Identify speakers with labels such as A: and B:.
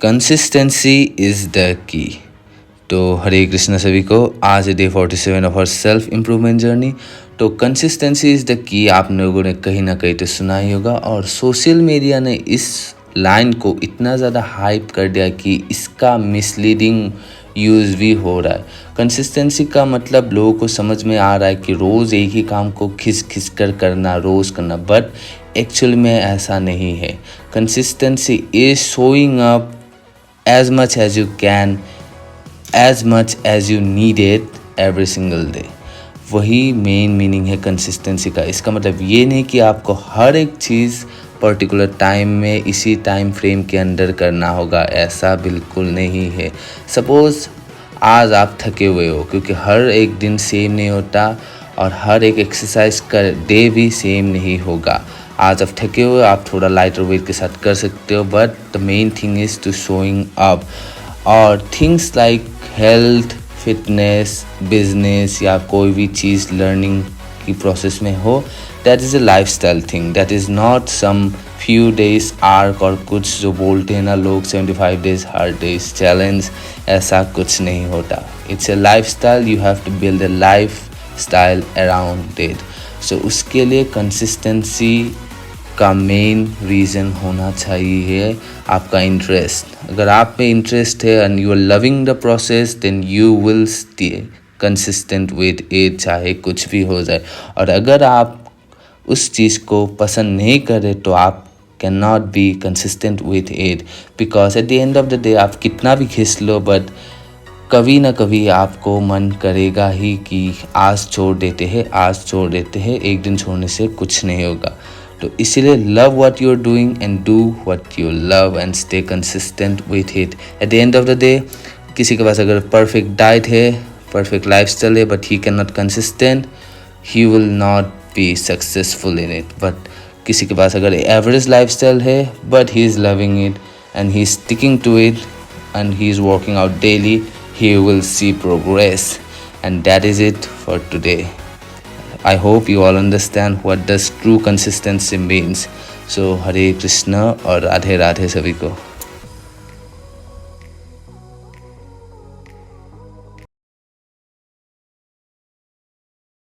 A: Consistency is the की। तो हरे कृष्णा सभी को, आज है day 47 of our self improvement journey. तो कंसिस्टेंसी इज़ द की आप लोगों ने कहीं ना कहीं तो सुना ही होगा, और सोशल मीडिया ने इस लाइन को इतना ज़्यादा हाइप कर दिया कि इसका मिसलीडिंग यूज़ भी हो रहा है। कंसिस्टेंसी का मतलब लोगों को समझ में आ रहा है कि रोज़ एक ही काम को खिस खिस कर करना, रोज़ करना, बट एक्चुअल में ऐसा नहीं है। Consistency is showing up as much as you can, as much as you need it every single day। वही मेन मीनिंग है कंसिस्टेंसी का। इसका मतलब ये नहीं कि आपको हर एक चीज़ पर्टिकुलर टाइम में इसी टाइम फ्रेम के अंदर करना होगा, ऐसा बिल्कुल नहीं है। सपोज़ आज आप थके हुए हो, क्योंकि हर एक दिन सेम नहीं होता और हर एक एक्सरसाइज का डे भी सेम नहीं होगा। आज आप थके हुए, आप थोड़ा लाइटर वेट के साथ कर सकते हो, but the main thing is to showing up. और things like health, fitness, business या कोई भी चीज़ लर्निंग की प्रोसेस में हो, that is a lifestyle thing, that is not some few days arc और कुछ जो बोलते हैं ना लोग 75 डेज हर डेज चैलेंज, ऐसा कुछ नहीं होता। It's a lifestyle, you have to build a lifestyle around it. So उसके लिए कंसिस्टेंसी का मेन रीज़न होना चाहिए आपका इंटरेस्ट। अगर आप में इंटरेस्ट है and you are loving the process, then you will stay consistent with it, चाहे कुछ भी हो जाए। और अगर आप उस चीज़ को पसंद नहीं करें तो आप can not be consistent with it, because at the end of the day आप कितना भी खींच लो, बट कभी ना कभी आपको मन करेगा ही कि आज छोड़ देते हैं, आज छोड़ देते हैं, एक दिन छोड़ने से कुछ नहीं होगा। तो इसीलिए love what you are doing and do what you love and stay consistent with it. At the end of the day किसी के पास अगर परफेक्ट डाइट है, परफेक्ट लाइफस्टाइल है, but he can not consistent, he will not be successful in it. But किसी के पास अगर एवरेज लाइफस्टाइल है, but he is loving it and he is sticking to it and he is working out daily, he will see progress। And that is it for today। I hope you all understand what does true consistency means। So Hare Krishna और राधे राधे सभी को।